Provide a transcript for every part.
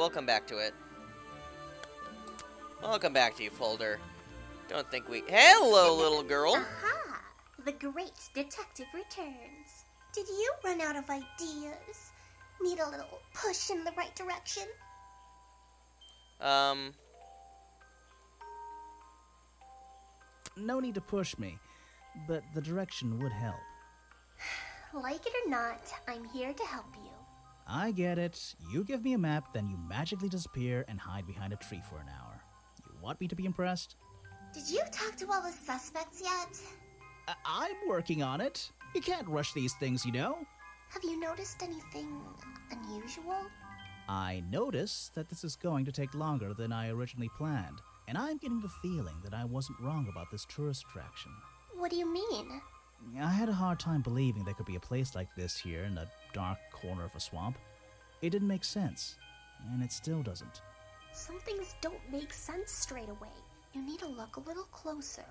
we'll come back to it. I'll come back to you, Folder. Don't think we... Hello, little girl! Aha! The great detective returns. Did you run out of ideas? Need a little push in the right direction? No need to push me, but the direction would help. Like it or not, I'm here to help you. I get it. You give me a map, then you magically disappear and hide behind a tree for an hour. You want me to be impressed? Did you talk to all the suspects yet? I'm working on it. You can't rush these things, you know. Have you noticed anything unusual? I notice that this is going to take longer than I originally planned, and I'm getting the feeling that I wasn't wrong about this tourist attraction. What do you mean? I had a hard time believing there could be a place like this here in a dark corner of a swamp. It didn't make sense, and it still doesn't. Some things don't make sense straight away. You need to look a little closer.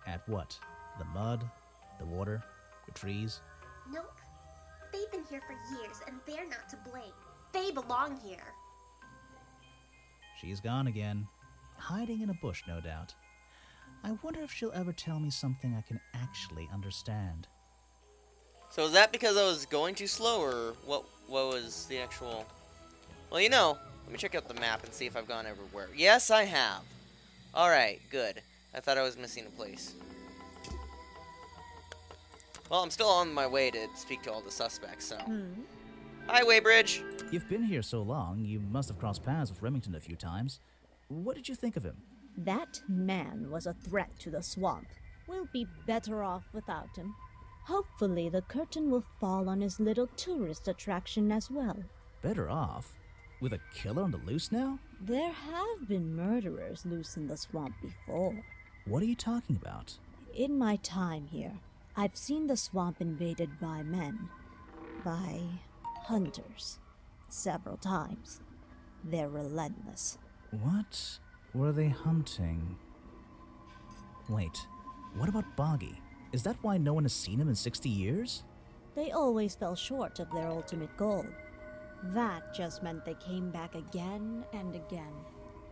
At what? The mud? The water? The trees? Nope. They've been here for years, and they're not to blame. They belong here. She's gone again. Hiding in a bush, no doubt. I wonder if she'll ever tell me something I can actually understand. So is that because I was going too slow, or what was the actual... Well, you know, let me check out the map and see if I've gone everywhere. Yes, I have. Alright, good. I thought I was missing a place. Well, I'm still on my way to speak to all the suspects, so... Hi, Waybridge! You've been here so long, you must have crossed paths with Remington a few times. What did you think of him? That man was a threat to the swamp. We'll be better off without him. Hopefully the curtain will fall on his little tourist attraction as well. Better off? With a killer on the loose now? There have been murderers loose in the swamp before. What are you talking about? In my time here, I've seen the swamp invaded by men. By hunters. Several times. They're relentless. What were they hunting? Wait, what about Boggy? Is that why no one has seen him in 60 years? They always fell short of their ultimate goal. That just meant they came back again and again,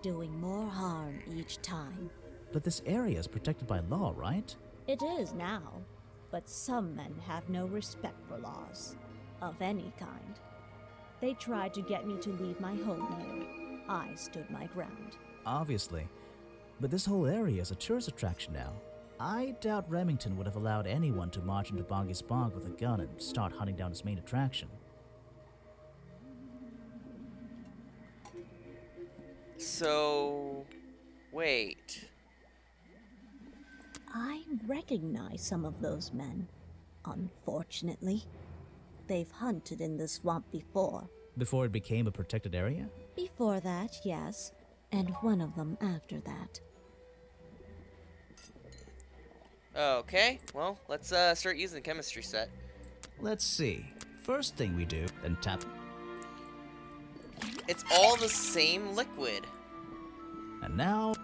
doing more harm each time. But this area is protected by law, right? It is now, but some men have no respect for laws, of any kind. They tried to get me to leave my home here. I stood my ground. Obviously. But this whole area is a tourist attraction now. I doubt Remington would have allowed anyone to march into Boggy's bog with a gun and start hunting down his main attraction. So... wait... I recognize some of those men, unfortunately. They've hunted in the swamp before. Before it became a protected area? Before that, yes. And one of them after that. Okay, well, let's start using the chemistry set. Let's see. First thing we do, then tap. It's all the same liquid. And now...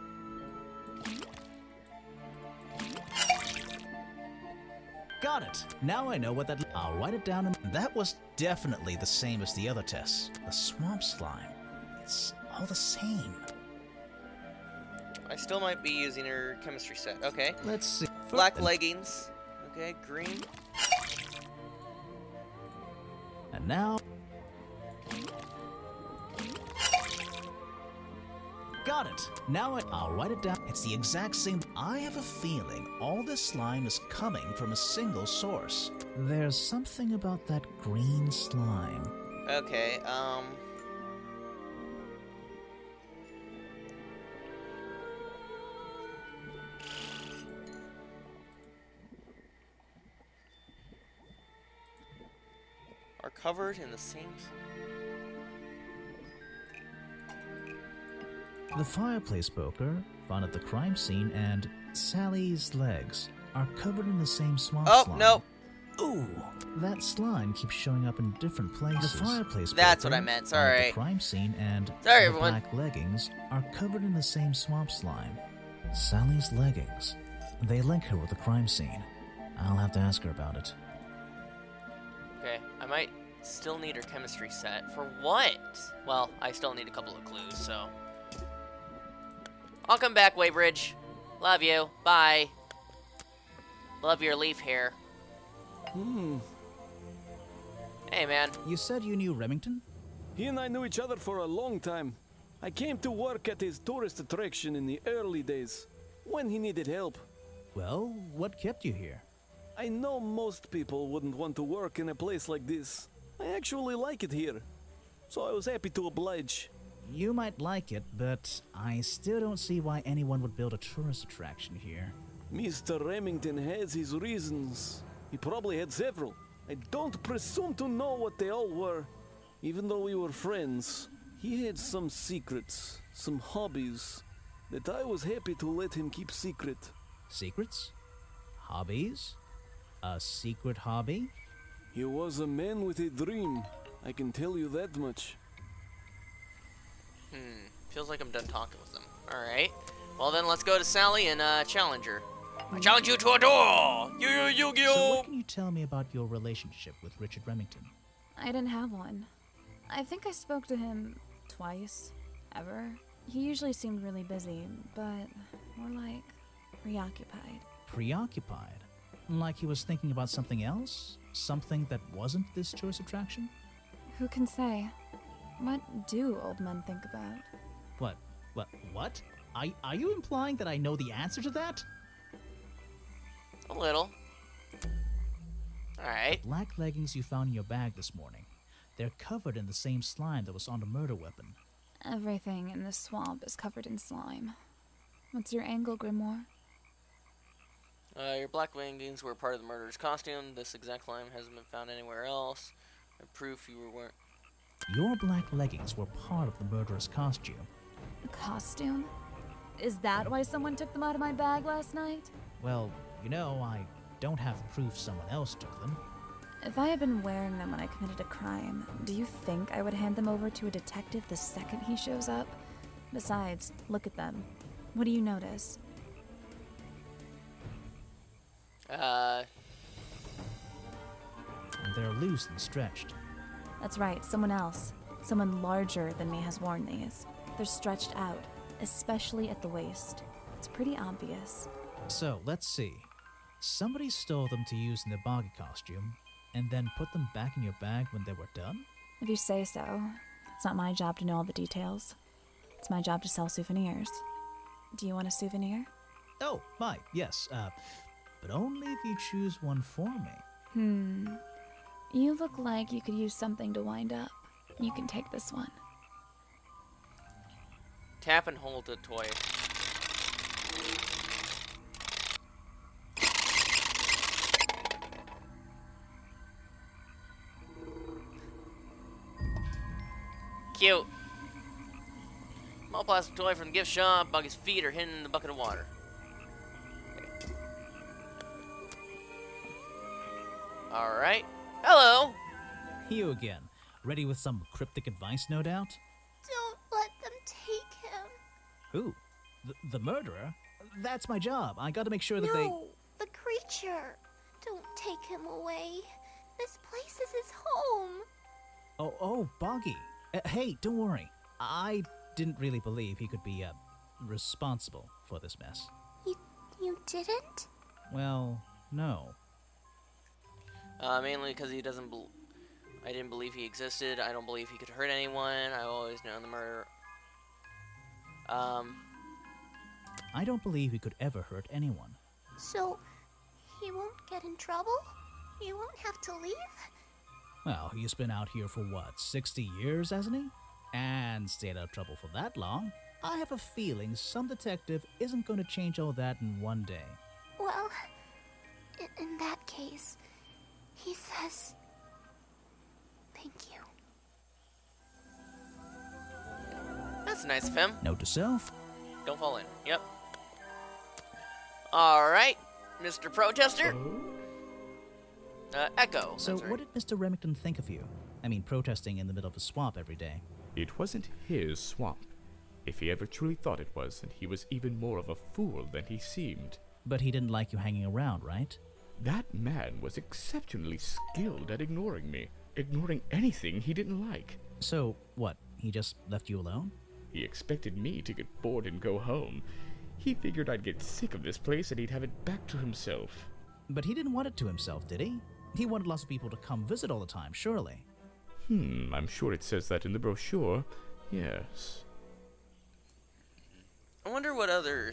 Got it! Now I know what that... I'll write it down and... That was definitely the same as the other tests. The swamp slime. It's all the same. I still might be using her chemistry set. Okay. Let's see. Black leggings. Okay, green. And now... Got it! Now I'll write it down. It's the exact same... I have a feeling all this slime is coming from a single source. There's something about that green slime. Okay, are covered in the same... The fireplace poker found at the crime scene and Sally's legs are covered in the same swamp slime. Nope. Ooh, that slime keeps showing up in different places. The fireplace That's poker what I meant, found at sorry. the crime scene and Sorry, the everyone. black leggings are covered in the same swamp slime. Sally's leggings. They link her with the crime scene. I'll have to ask her about it. Okay, I might Still need her chemistry set. For what? Well, I still need a couple of clues, so. I'll come back, Waybridge. Love you. Bye. Love your leaf hair. Hey, man. You said you knew Remington? He and I knew each other for a long time. I came to work at his tourist attraction in the early days, when he needed help. Well, what kept you here? I know most people wouldn't want to work in a place like this. I actually like it here, so I was happy to oblige. You might like it, but I still don't see why anyone would build a tourist attraction here. Mr. Remington has his reasons. He probably had several. I don't presume to know what they all were. Even though we were friends, he had some secrets, some hobbies, that I was happy to let him keep secret. Secrets? Hobbies? A secret hobby? He was a man with a dream, I can tell you that much. Feels like I'm done talking with them. Alright. Well then, let's go to Sally and challenge her. I challenge you to a duel! Yu-Gi-Oh! So what can you tell me about your relationship with Richard Remington? I didn't have one. I think I spoke to him twice, ever. He usually seemed really busy, but more like preoccupied. Preoccupied? Like he was thinking about something else? Something that wasn't this tourist attraction? Who can say? What do old men think about? What? Are you implying that I know the answer to that? A little. Alright. Black leggings you found in your bag this morning. They're covered in the same slime that was on the murder weapon. Everything in this swamp is covered in slime. What's your angle, Grimoire? Your black leggings were part of the murderer's costume. This exact slime hasn't been found anywhere else. Proof you were wearing. Your black leggings were part of the murderer's costume. A costume? Is that why someone took them out of my bag last night? Well, you know, I don't have proof someone else took them. If I had been wearing them when I committed a crime, do you think I would hand them over to a detective the second he shows up? Besides, look at them. What do you notice? They're loose and stretched. That's right, someone else. Someone larger than me has worn these. They're stretched out, especially at the waist. It's pretty obvious. So, let's see. Somebody stole them to use in their boggy costume, and then put them back in your bag when they were done? If you say so. It's not my job to know all the details. It's my job to sell souvenirs. Do you want a souvenir? Oh, yes, but only if you choose one for me. You look like you could use something to wind up. You can take this one. Tap and hold the toy. Cute. Small plastic toy from the gift shop. Buggy's feet are hidden in the bucket of water. Alright. Hello! You again. Ready with some cryptic advice, no doubt? Don't let them take him. Who? The murderer? That's my job. I gotta make sure that No, the creature. Don't take him away. This place is his home. Oh, Boggy. Hey, don't worry. I didn't really believe he could be, responsible for this mess. You didn't? Well, no. Mainly because he doesn't I didn't believe he existed. I don't believe he could hurt anyone. I've always known the murderer. I don't believe he could ever hurt anyone. So, he won't get in trouble? You won't have to leave? Well, he's been out here for what, 60 years, hasn't he? And stayed out of trouble for that long. I have a feeling some detective isn't going to change all that in one day. Well, in that case, he says, thank you. That's nice of him. Note to self. Don't fall in. Yep. Alright, Mr. Protester. Echo. So That's right. what did Mr. Remington think of you? I mean, protesting in the middle of a swamp every day. It wasn't his swamp. If he ever truly thought it was, then he was even more of a fool than he seemed. But he didn't like you hanging around, right? That man was exceptionally skilled at ignoring me. ignoring anything he didn't like. So, what, he just left you alone? He expected me to get bored and go home. He figured I'd get sick of this place and he'd have it back to himself. But he didn't want it to himself, did he? He wanted lots of people to come visit all the time, surely. I'm sure it says that in the brochure. Yes. I wonder what other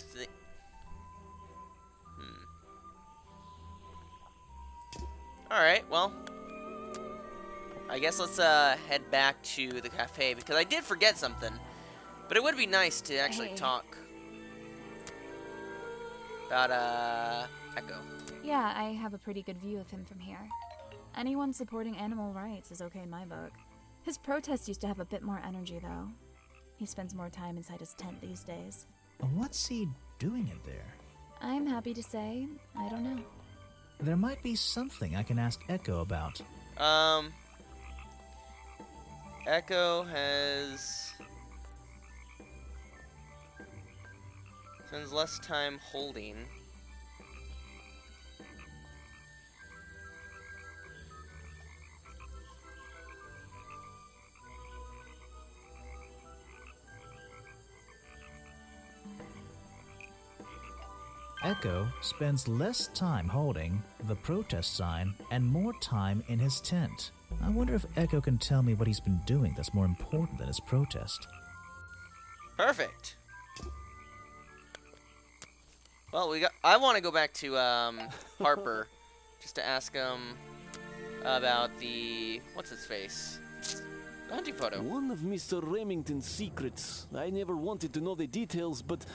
Alright, well, I guess let's head back to the cafe, because I did forget something. But it would be nice to actually talk about Echo. Yeah, I have a pretty good view of him from here. Anyone supporting animal rights is okay in my book. His protest used to have a bit more energy, though. He spends more time inside his tent these days. What's he doing in there? I'm happy to say, I don't know. There might be something I can ask Echo about. Echo spends less time holding. Echo spends less time holding the protest sign and more time in his tent. I wonder if Echo can tell me what he's been doing that's more important than his protest. Perfect. Well, I want to go back to Harper just to ask him about the what's his face? The hunting photo. One of Mr. Remington's secrets. I never wanted to know the details, but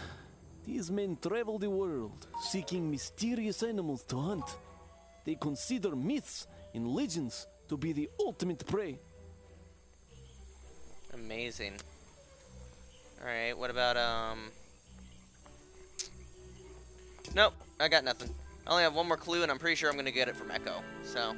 these men travel the world, seeking mysterious animals to hunt. They consider myths and legends to be the ultimate prey. Amazing. Alright, what about, Nope, I got nothing. I only have one more clue, and I'm pretty sure I'm gonna get it from Echo, so...